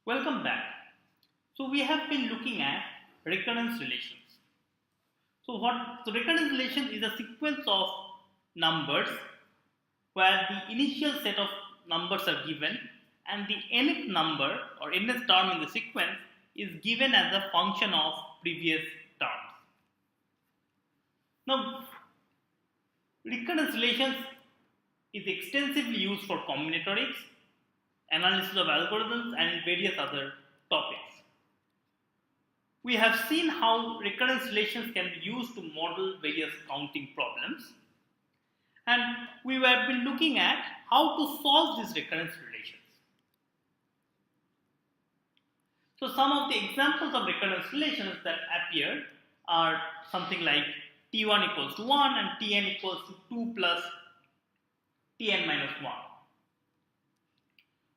Welcome back. So we have been looking at recurrence relations. So recurrence relation is a sequence of numbers where the initial set of numbers are given and the nth number or nth term in the sequence is given as a function of previous terms. Now, recurrence relations is extensively used for combinatorics, analysis of algorithms, and in various other topics. We have seen how recurrence relations can be used to model various counting problems, and we have been looking at how to solve these recurrence relations. So some of the examples of recurrence relations that appear are something like t1 equals to 1 and tn equals to 2 plus tn minus 1,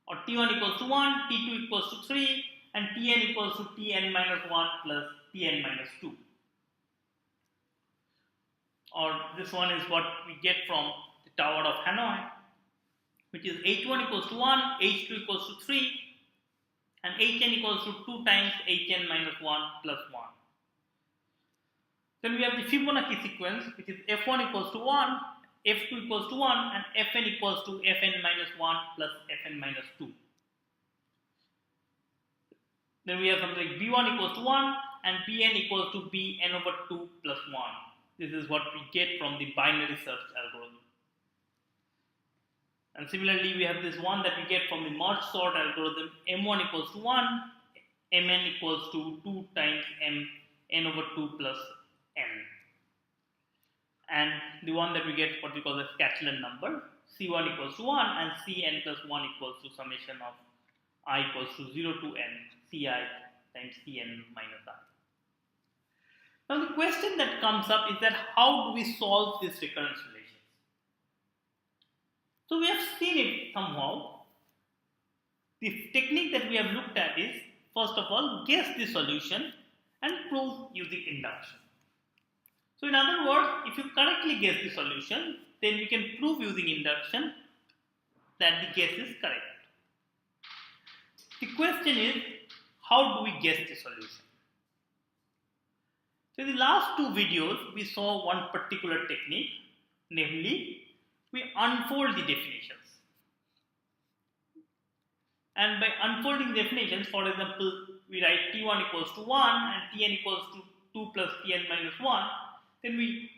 or t1 equals to 1, t2 equals to 3, and tn equals to tn minus 1 plus tn minus 2. Or this one is what we get from the Tower of Hanoi, which is h1 equals to 1, h2 equals to 3, and hn equals to 2 times hn minus 1 plus 1. Then we have the Fibonacci sequence, which is f1 equals to 1, f2 equals to 1, and fn equals to fn minus 1 plus fn minus 2. Then we have something like b1 equals to 1 and bn equals to bn over 2 plus 1. This is what we get from the binary search algorithm. And similarly, we have this one that we get from the merge sort algorithm, m1 equals to 1, mn equals to 2 times n over 2 plus n. And the one that we get what we call the Catalan number, c1 equals to 1 and cn plus 1 equals to summation of I equals to 0 to n ci times cn minus I. Now the question that comes up is that how do we solve these recurrence relations? So we have seen it somehow. The technique that we have looked at is, first of all, guess the solution and prove using induction. So in other words, if you correctly guess the solution, then we can prove using induction that the guess is correct. The question is, how do we guess the solution? So in the last two videos, we saw one particular technique, namely, we unfold the definitions. And by unfolding definitions, for example, we write t1 equals to 1 and tn equals to 2 plus tn minus 1. Then we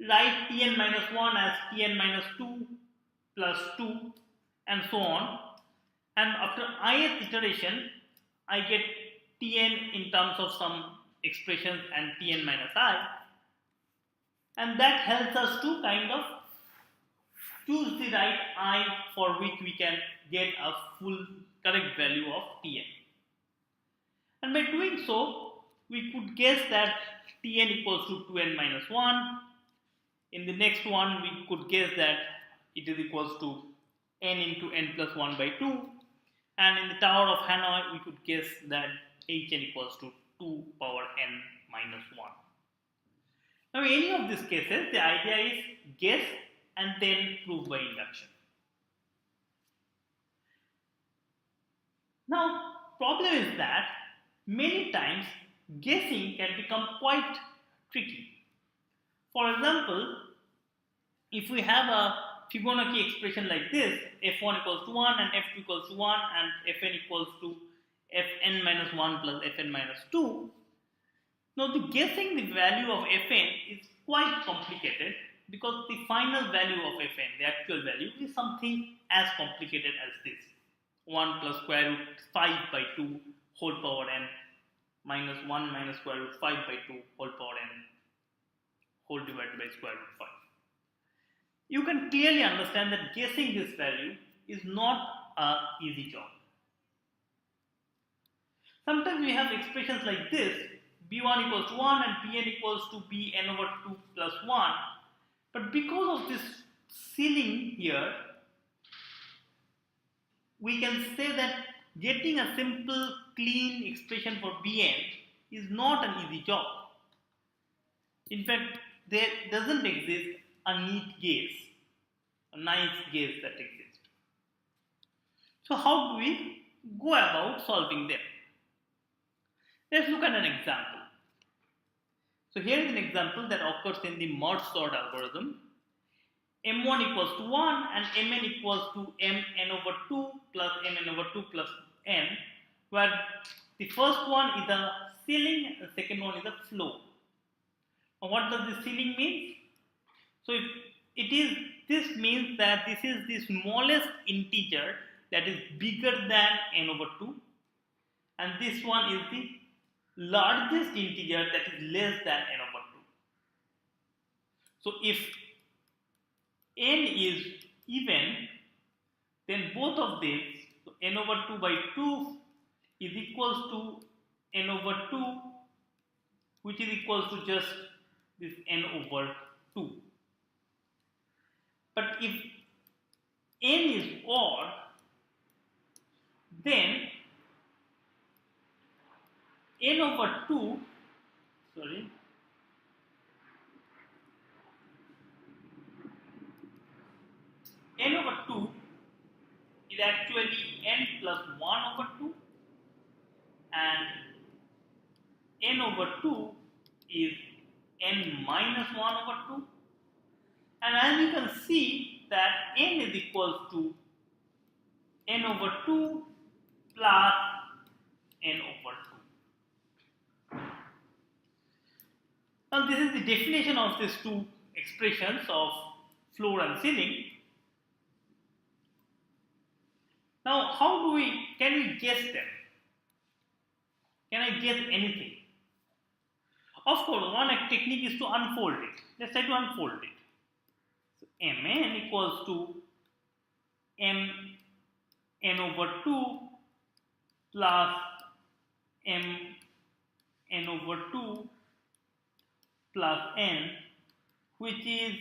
write tn minus 1 as tn minus 2 plus 2 and so on. And after ith iteration, I get tn in terms of some expressions and tn minus I. And that helps us to kind of choose the right I for which we can get a full correct value of tn. And by doing so, we could guess that tn equals to 2n minus 1. In the next one, we could guess that it is equals to n into n plus 1 by 2. And in the Tower of Hanoi, we could guess that hn equals to 2 power n minus 1. Now, in any of these cases, the idea is guess and then prove by induction. Now, problem is that many times guessing can become quite tricky. For example, if we have a Fibonacci expression like this, f1 equals to 1 and f2 equals to 1 and fn equals to fn minus 1 plus fn minus 2. Now the guessing the value of fn is quite complicated because the final value of fn, the actual value, is something as complicated as this. 1 plus square root 5 by 2 whole power n minus 1 minus square root 5 by 2 whole power n whole divided by square root 5. You can clearly understand that guessing this value is not an easy job. Sometimes we have expressions like this, b1 equals to 1 and bn equals to bn over 2 plus 1. But because of this ceiling here, we can say that getting a simple, clean expression for bn is not an easy job. In fact, there doesn't exist a neat guess, a nice guess that exists. So how do we go about solving them. Let's look at an example. So here is an example that occurs in the merge sort algorithm. M1 equals to 1 and Mn equals to Mn over 2 plus Mn over 2 plus n, where the first one is a ceiling and the second one is a floor. Now what does the ceiling mean? So this means that this is the smallest integer that is bigger than n over 2, and this one is the largest integer that is less than n over 2. So if n is even, then both of these, so n over 2 by 2 is equals to n over 2, which is equals to just this n over 2. But if n is odd, then n over 2, n over 2 is actually n plus 1 over 2, and n over 2 is n minus 1 over 2, and as you can see that n is equal to n over 2 plus n over 2. Now this is the definition of these two expressions of floor and ceiling. Now how can we guess them? Can I guess anything? Of course, one technique is to unfold it. Let's try to unfold it. So Mn equals to Mn over 2 plus Mn over 2 plus n, which is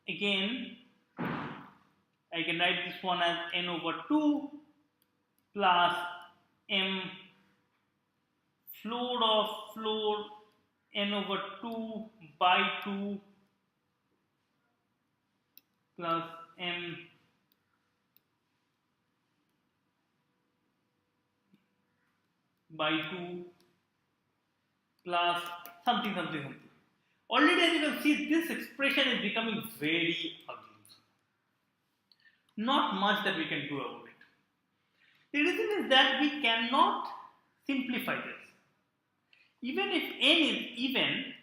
again, I can write this one as n over 2 plus m floor of floor n over 2 by 2 plus m by 2 plus something. Already, as you can see, this expression is becoming very ugly. Not much that we can do about it. The reason is that we cannot simplify this. Even if n is even,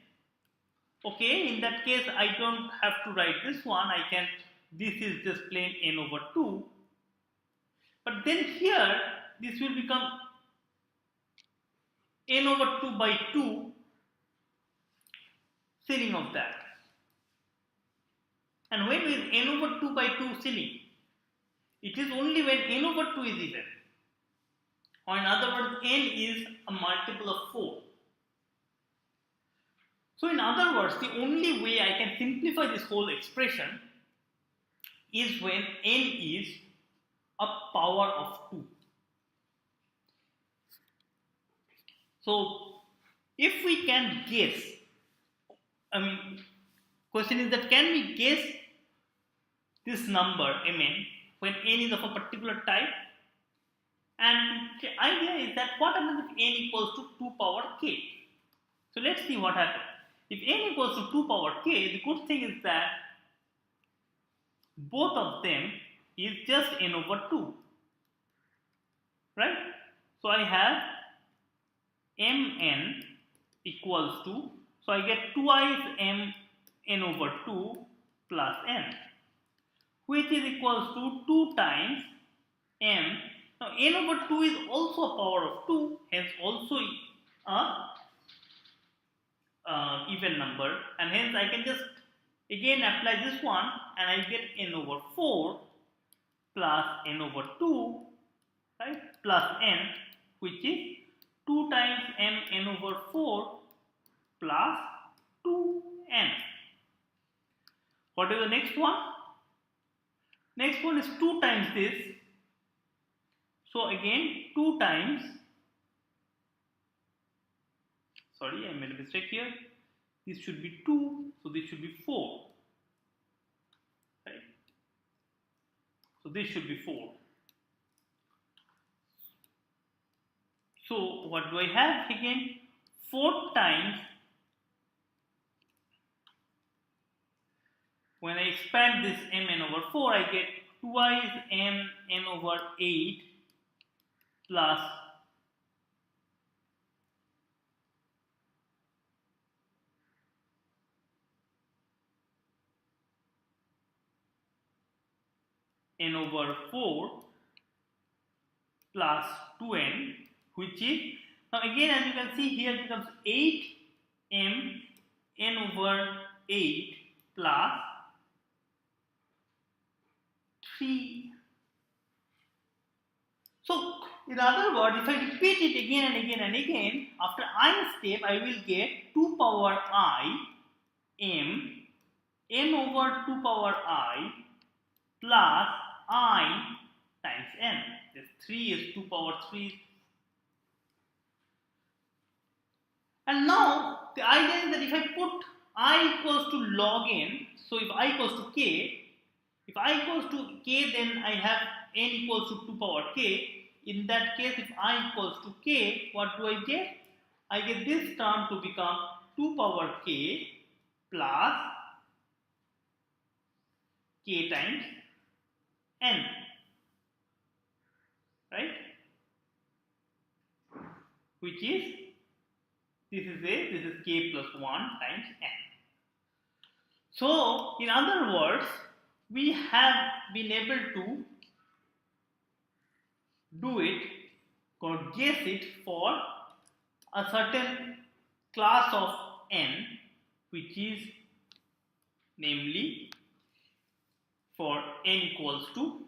okay, in that case I don't have to write this one. This is just plain n over 2. But then here, this will become n over 2 by 2 ceiling of that. And when is n over 2 by 2 ceiling? It is only when n over 2 is even. Or in other words, n is a multiple of 4. So in other words, the only way I can simplify this whole expression is when n is a power of 2. So if we can guess, question is that can we guess this number Mn when n is of a particular type? And the idea is that what happens if n equals to 2 power k? So let's see what happens. If n equals to 2 power k, the good thing is that both of them is just n over 2. Right? So I have Mn equals to, so I get twice n over 2 plus n, which is equals to 2 times m. Now n over 2 is also a power of 2, hence also a even number, and hence I can just again apply this one and I get n over 4 plus n over 2, right, plus n, which is 2 times n over 4 plus 2n. What is the next one? Next one is 2 times this. So again 2 times, sorry, I made a mistake here. This should be 2, so this should be 4. Right? So this should be 4. So what do I have again? 4 times, when I expand this mn over 4, I get twice mn over 8 plus n over 4 plus 2n, which is, now again as you can see here, it becomes 8m n over 8 plus 3. So in other words, if I repeat it again and again and again, after I step I will get 2 power I m n over 2 power I plus I times n. This 3 is 2 power 3. And now the idea is that if I put I equals to log n, so if I equals to k, if I equals to k, then I have n equals to 2 power k. In that case, if I equals to k, what do I get? I get this term to become 2 power k plus k times n, right? Which is, this is k plus 1 times n. So, in other words, we have been able to do it or guess it for a certain class of n, which is namely for n equals to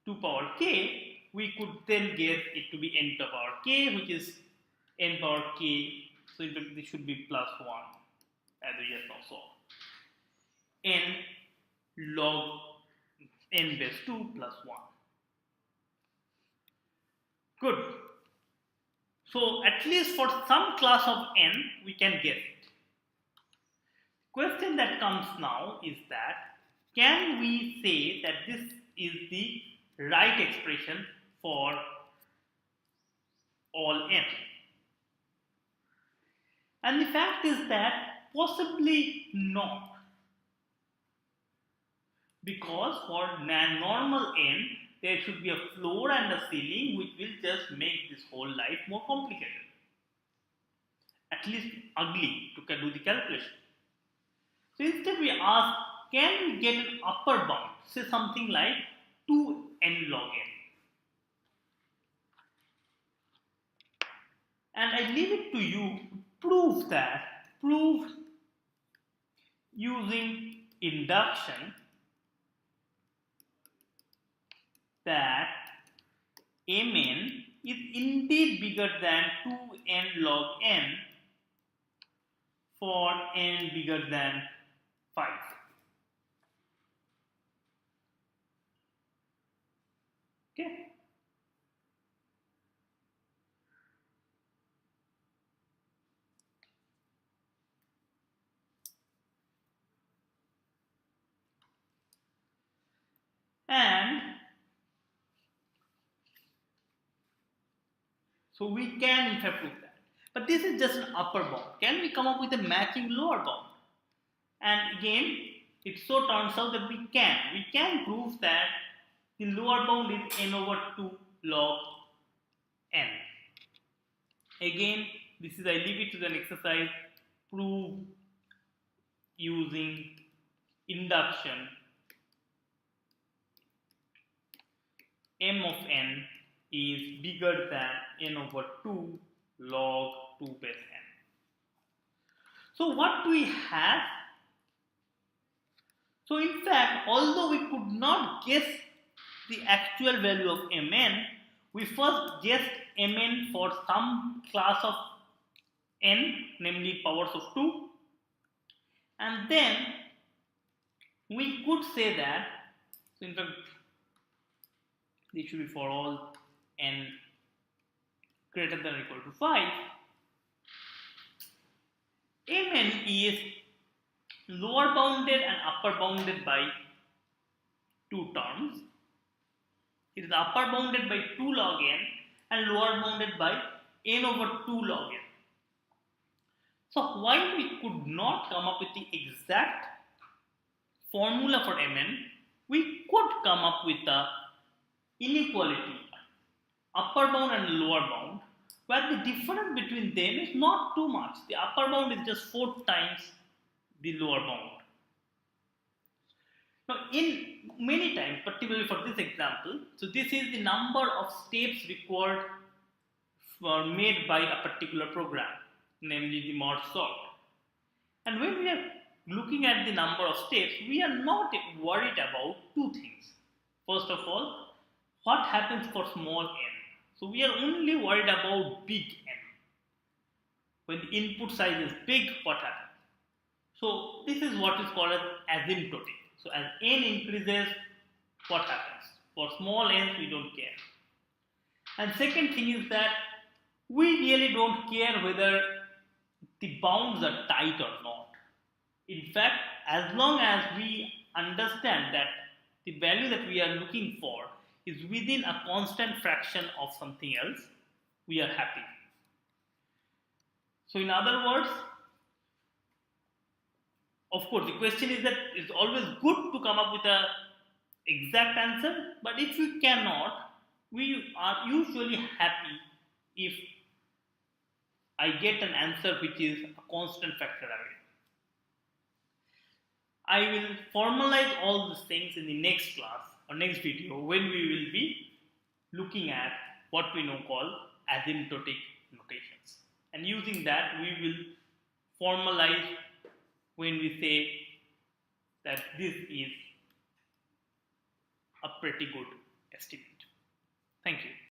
2 power k, we could then guess it to be n to the power k, which is n power k, so this should be plus 1 as we just now saw. N log n base 2 plus 1. Good. So at least for some class of n, we can guess it. Question that comes now is that, can we say that this is the right expression for all n? And the fact is that possibly not. Because for normal n, there should be a floor and a ceiling, which will just make this whole life more complicated. At least ugly to do the calculation. So instead we ask, can we get an upper bound? Say something like 2n log n. And I leave it to you to prove that, using induction, that mn is indeed bigger than 2n log n for n bigger than 5. Okay. And so we can in fact prove that. But this is just an upper bound. Can we come up with a matching lower bound? And again, it so turns out that we can. We can prove that the lower bound is n over 2 log n. Again, this is, I leave it to an exercise, prove using induction m of n is bigger than n over 2 log 2 base n. So what do we have? So in fact, although we could not guess the actual value of mn, we first guessed mn for some class of n, namely powers of 2, and then we could say that, so in fact, this should be for all n greater than or equal to 5. Mn is lower bounded and upper bounded by 2 terms. It is upper bounded by 2 log n and lower bounded by n over 2 log n. So while we could not come up with the exact formula for mn, we could come up with the inequality, upper bound and lower bound, where the difference between them is not too much. The upper bound is just 4 times the lower bound. Now, in many times, particularly for this example, so this is the number of steps required for made by a particular program, namely the merge sort. And when we are looking at the number of steps, we are not worried about two things. First of all, what happens for small n? So we are only worried about big n. When the input size is big, what happens? So this is what is called as asymptotic. So as n increases, what happens? For small n, we don't care. And second thing is that we really don't care whether the bounds are tight or not. In fact, as long as we understand that the value that we are looking for is within a constant fraction of something else, we are happy. So in other words, of course, the question is that it's always good to come up with an exact answer, but if we cannot, we are usually happy if I get an answer which is a constant factor array. I will formalize all these things in the next class or next video when we will be looking at what we now call asymptotic notations. And using that, we will formalize when we say that this is a pretty good estimate. Thank you.